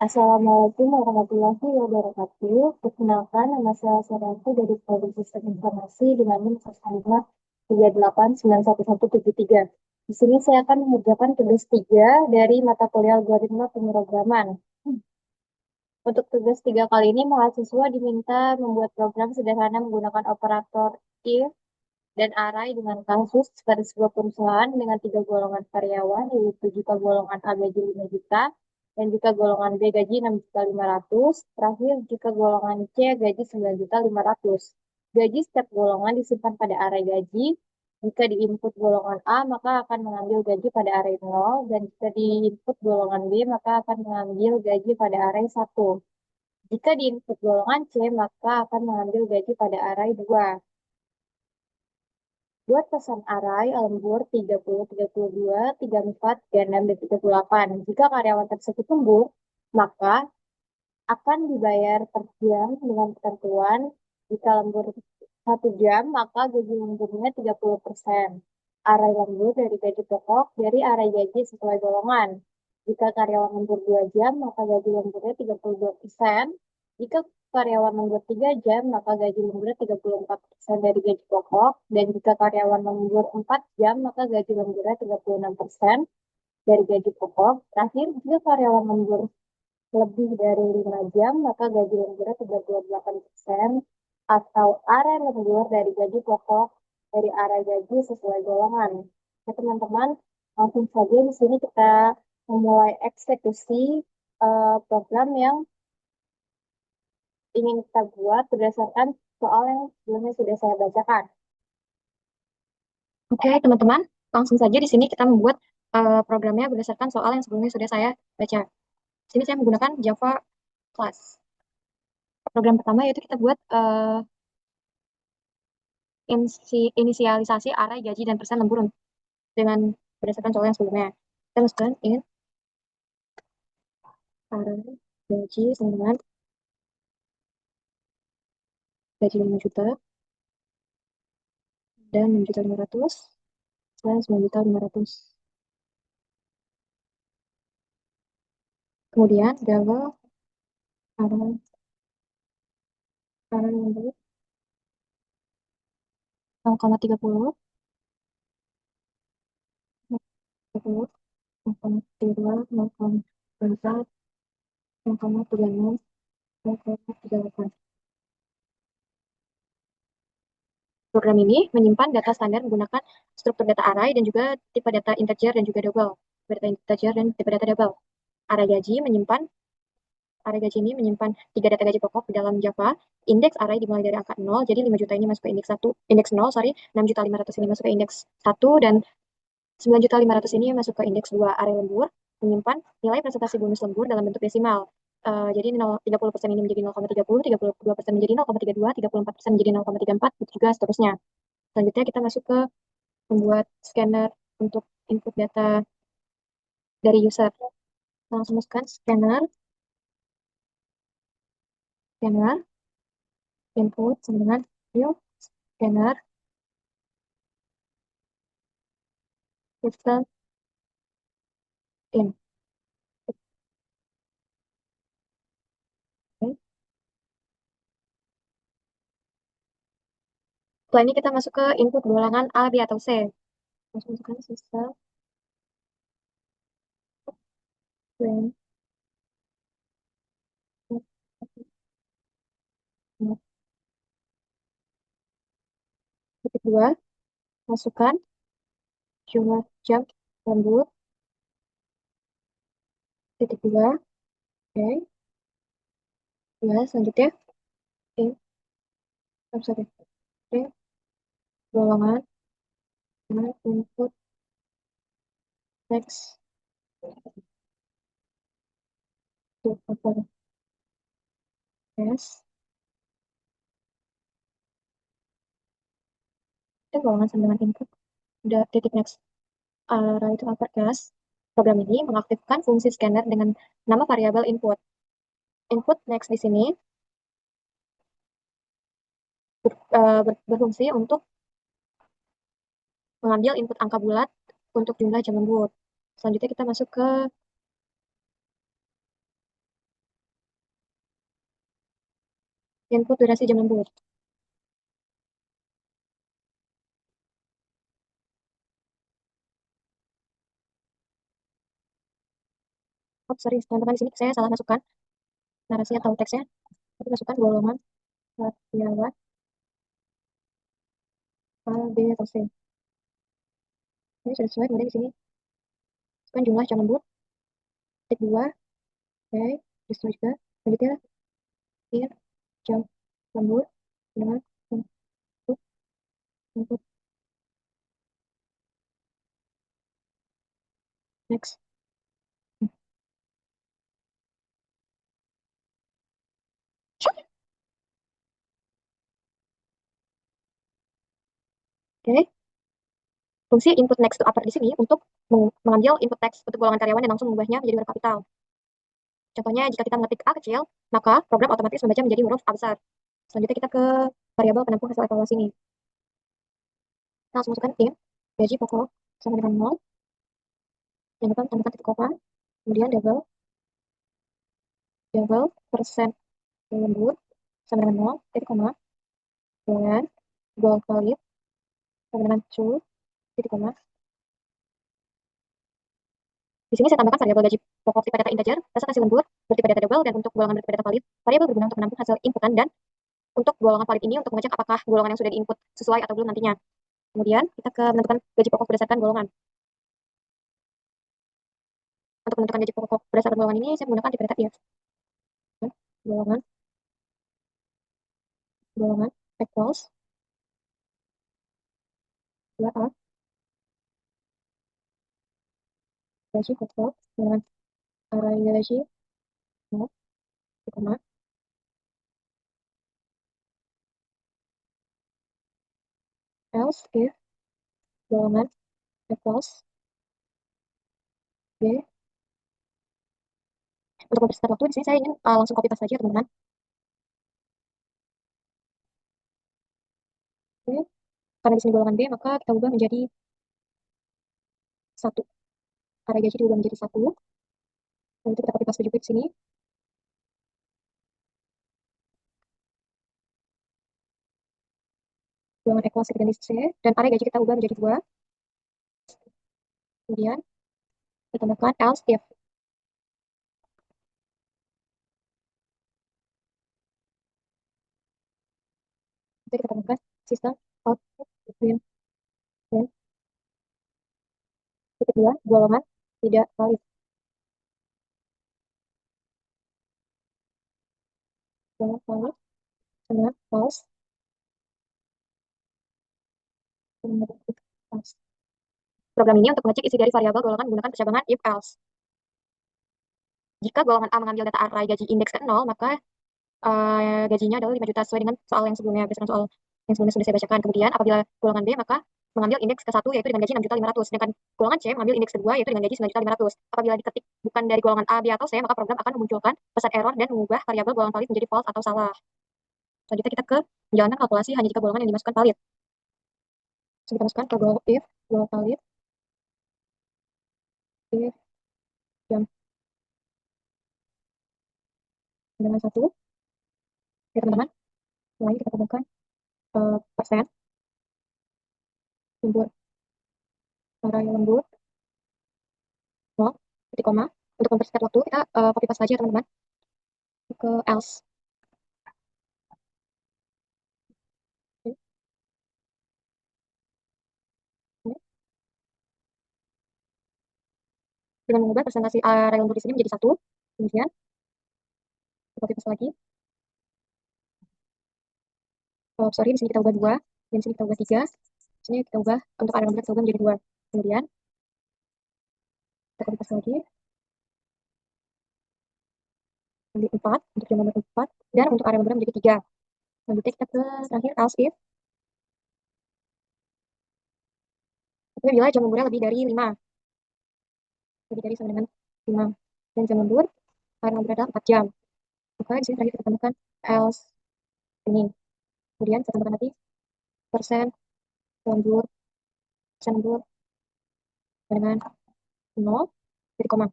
Assalamualaikum warahmatullahi wabarakatuh. Perkenalkan, nama saya Saryanti dari Prodi Sistem Informasi dengan NIM 153891173. Di sini saya akan mengerjakan tugas 3 dari mata kuliah algoritma pemrograman. Untuk tugas 3 kali ini, mahasiswa diminta membuat program sederhana menggunakan operator if dan array dengan kasus pada sebuah perusahaan dengan 3 golongan karyawan, yaitu jika golongan A gaji 5 juta, dan jika golongan B gaji 6.500.000, terakhir jika golongan C gaji 9.500.000. Gaji setiap golongan disimpan pada array gaji. Jika diinput golongan A, maka akan mengambil gaji pada array 0, dan jika diinput golongan B, maka akan mengambil gaji pada array 1. Jika diinput golongan C, maka akan mengambil gaji pada array 2. Buat pesan array lembur 30, 32, 34, 36, dan 38. Jika karyawan tersebut lembur, maka akan dibayar per jam dengan ketentuan jika lembur 1 jam, maka gaji lemburnya 30%. Array lembur dari gaji pokok dari array gaji sesuai golongan. Jika karyawan lembur 2 jam, maka gaji lemburnya 32%. Jika karyawan lembur 3 jam, maka gaji lemburnya 34% dari gaji pokok. Dan jika karyawan lembur 4 jam, maka gaji lemburnya 36% dari gaji pokok. Terakhir, jika karyawan lembur lebih dari 5 jam, maka gaji lemburnya 38% atau area lembur dari gaji pokok dari area gaji sesuai golongan. Nah, teman-teman, langsung saja di sini kita memulai eksekusi program yang ingin kita buat berdasarkan soal yang sebelumnya sudah saya bacakan. Oke, teman-teman, langsung saja di sini kita membuat programnya berdasarkan soal yang sebelumnya sudah saya baca. Di sini saya menggunakan Java Class. Program pertama yaitu kita buat inisialisasi array gaji dan persen lembur dengan berdasarkan soal yang sebelumnya. Kita masukkan int array gaji sama dengan gaji 5 juta dan 6.500.000 dan 9.500.000. Kemudian double array lembur 0,30, 0,30, 0,32, 0,34, 0,36, 0,38. Program ini menyimpan data standar menggunakan struktur data array dan juga tipe data integer dan juga double. Data integer dan tipe data double. Array gaji menyimpan Array gaji ini menyimpan 3 data gaji pokok di dalam Java. Indeks array dimulai dari angka 0, jadi 5 juta ini masuk ke indeks 1, indeks 0, sorry, 6.500.000 ini masuk ke indeks 1, dan 9.500.000 ini masuk ke indeks 2. Array lembur menyimpan nilai presentasi bonus lembur dalam bentuk desimal. Jadi 30% ini menjadi 0,30, 32% menjadi 0,32, 34% menjadi 0,34, begitu juga seterusnya. Selanjutnya kita masuk ke membuat scanner untuk input data dari user. Langsung masukkan scanner input sama dengan new scanner system in. Oke. Setelah ini kita masuk ke input golongan A, B, atau C. Langsung masukkan system in. Titik 2, masukkan jumlah jam lembur. Titik 2, oke. Ya, selanjutnya in, sorry, oke, golongan dengan input text to upper case. Dan golongan sama dengan input. Udah titik next. Itu uppercase. Program ini mengaktifkan fungsi scanner dengan nama variabel input. Input next di sini berfungsi untuk mengambil input angka bulat untuk jumlah jam lembur. Selanjutnya kita masuk ke Input durasi jam lembur. Oh, sorry, teman-teman, di sini saya salah masukkan narasi atau teksnya. Tapi masukkan golongan karyawan A, B, atau C. Ini sudah sesuai, kemudian di sini masukkan jumlah jam lembur. Tik 2, oke, disitu juga. Selanjutnya, in jam lembur dengan input, input, next. Oke, fungsi input next to upper di sini untuk mengambil input teks untuk golongan karyawan dan langsung mengubahnya menjadi huruf kapital. Contohnya, jika kita mengetik A kecil, maka program otomatis membaca menjadi huruf A besar. Selanjutnya kita ke variabel penampung hasil evaluasi ini. Kita langsung masukkan in, gaji pokok sama dengan 0, jangan lupa tambahkan titik koma, kemudian double, double, persen lembur sama dengan 0, titik koma, dan goal valid sama dengan true, titik koma. Di sini saya tambahkan variabel gaji pokok tipe data integer, dasar hasil lembur, bertipe data double, dan untuk golongan bertipe data valid, variabel berguna untuk menampung hasil inputan, dan untuk golongan valid ini untuk mengecek apakah golongan yang sudah diinput sesuai atau belum nantinya. Kemudian kita ke menentukan gaji pokok berdasarkan golongan. Untuk menentukan gaji pokok berdasarkan golongan ini, saya menggunakan tipe data if. Golongan, golongan, equals, 2A, gaji pokok, dengan array gaji, 0, koma, else if, golongan, equals, B. Untuk mempersingkat waktu, di sini saya ingin langsung copy paste saja, teman-teman. Oke. Karena di sini golongan B, maka kita ubah menjadi 1. Array gaji diubah menjadi 1. Lalu kita copy paste juga di sini. Golongan equals kita ganti C, dan array gaji kita ubah menjadi 2. Kemudian kita tambahkan else if. Jadi kita tambahkan sistem output between dan titik 2, golongan tidak valid. Golongan valid sama false. Program ini untuk mengecek isi dari variabel golongan menggunakan percabangan if else. Jika golongan A mengambil data array gaji indeks ke 0, maka gajinya adalah 5 juta sesuai dengan soal yang sebelumnya, berdasarkan soal yang sebelumnya sudah saya bacakan. Kemudian apabila golongan B, maka mengambil indeks ke-1 yaitu dengan gaji 6.500.000, sedangkan golongan C mengambil indeks kedua yaitu dengan gaji 9.500.000. Apabila diketik bukan dari golongan A, B, atau C, maka program akan memunculkan pesan error dan mengubah variabel golongan valid menjadi false atau salah. Selanjutnya kita ke menjalankan kalkulasi hanya jika golongan yang dimasukkan valid. So, kita masukkan ke if golongan valid, if jam dengan 1, ya teman-teman. Lalu kita tambahkan persen lembur, array lembur, 0, titik koma. Untuk mempersingkat waktu, kita copy paste saja, teman-teman, ke else. Oke. Dengan mengubah presentasi array lembur di sini menjadi 1. Kemudian kita copy paste lagi. Sorry, di sini kita ubah 2, dan di sini kita ubah 3. Di sini kita ubah untuk array lembur kita ubah menjadi 2. Kemudian kita copy paste lagi. Menjadi 4 untuk jam lembur 4, dan untuk array lembur menjadi 3. Selanjutnya kita ke terakhir else if. Apabila jam lemburnya lebih dari 5, lebih dari sama dengan 5, dan jam lembur array lembur adalah 4 jam, maka di sini terakhir kita tambahkan else ini. Kemudian kita tambahkan lagi persen lembur, persen lembur dengan 0, titik koma.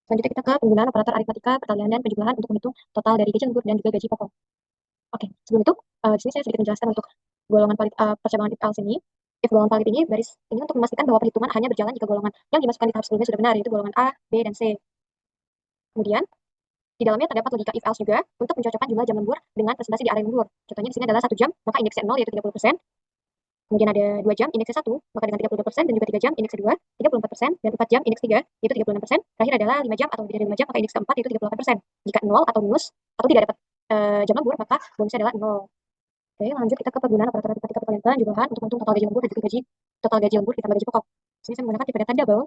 Selanjutnya kita ke penggunaan operator aritmatika, perkalian, dan penjumlahan untuk menghitung total dari gaji lembur dan juga gaji pokok. Oke, sebelum itu, di sini saya sedikit menjelaskan untuk golongan percabangan if else ini. If golongan paling tinggi, baris ini untuk memastikan bahwa perhitungan hanya berjalan jika golongan yang dimasukkan di tahap sebelumnya sudah benar, yaitu golongan A, B, dan C. Kemudian, di dalamnya terdapat logika if else juga untuk mencocokkan jumlah jam lembur dengan presentasi di area lembur. Contohnya di sini adalah 1 jam, maka indeksnya 0 yaitu 30%. Kemudian ada 2 jam, indeksnya 1, maka dengan 32%, dan juga 3 jam, indeksnya 2, 34%, dan 4 jam, indeks 3, yaitu 36%. Terakhir adalah 5 jam atau lebih dari 5 jam, maka indeks keempat yaitu 38%. Jika 0 atau minus, atau tidak dapat jam lembur, maka bonusnya adalah 0. Oke, lanjut kita ke penggunaan operator aritmatika perpalitan jumlahan untuk menghitung total gaji lembur dan juga total gaji lembur ditambah gaji pokok. Sini saya menggunakan tipe data double.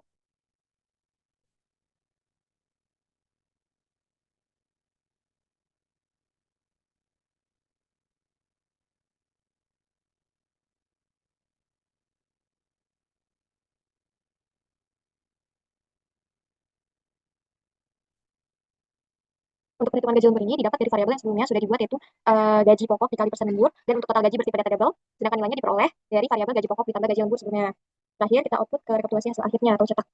Untuk perhitungan gaji lembur ini didapat dari variabel yang sebelumnya sudah dibuat, yaitu gaji pokok dikali persen lembur, dan untuk total gaji bertipe data double, sedangkan nilainya diperoleh dari variabel gaji pokok ditambah gaji lembur sebelumnya. Terakhir kita output ke rekapitulasi hasil akhirnya atau cetak.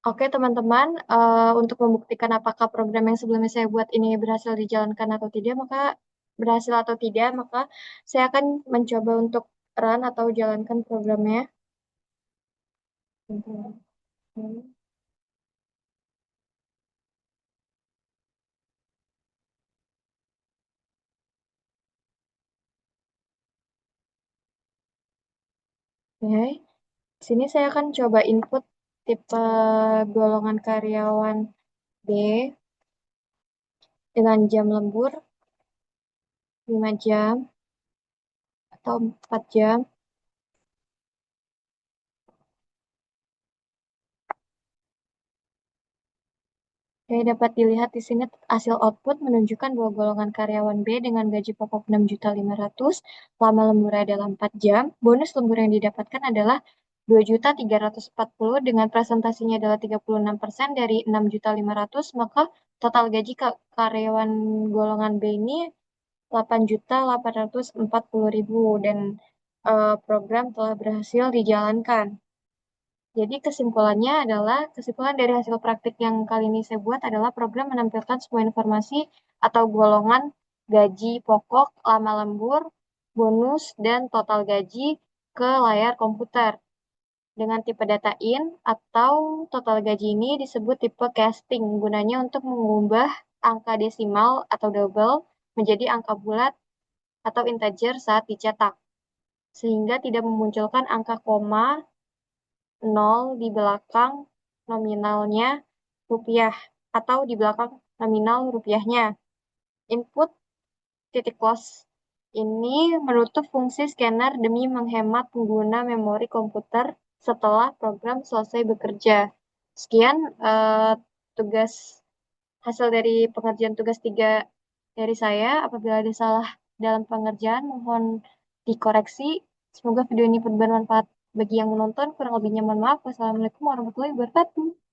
Oke, teman-teman, untuk membuktikan apakah program yang sebelumnya saya buat ini berhasil dijalankan atau tidak, maka saya akan mencoba untuk run atau jalankan programnya. Oke, di sini saya akan coba input tipe golongan karyawan B dengan jam lembur 5 jam atau 4 jam. Oke, dapat dilihat di sini hasil output menunjukkan bahwa golongan karyawan B dengan gaji pokok 6.500.000, lama lemburnya adalah 4 jam, bonus lembur yang didapatkan adalah 2.340 dengan presentasinya adalah 36% dari 6.500.000, maka total gaji karyawan golongan B ini 8.840.000 dan program telah berhasil dijalankan. Jadi kesimpulan dari hasil praktik yang kali ini saya buat adalah program menampilkan semua informasi atau golongan gaji pokok, lama lembur, bonus, dan total gaji ke layar komputer. Dengan tipe data in atau total gaji ini disebut tipe casting, gunanya untuk mengubah angka desimal atau double menjadi angka bulat atau integer saat dicetak, sehingga tidak memunculkan angka koma 0 di belakang nominalnya rupiah atau di belakang nominal rupiahnya. Input titik close ini menutup fungsi scanner demi menghemat pengguna memori komputer setelah program selesai bekerja. Sekian tugas hasil dari pengerjaan tugas 3 dari saya. Apabila ada salah dalam pengerjaan, mohon dikoreksi. Semoga video ini bermanfaat bagi yang menonton. Kurang lebihnya mohon maaf. Wassalamualaikum warahmatullahi wabarakatuh.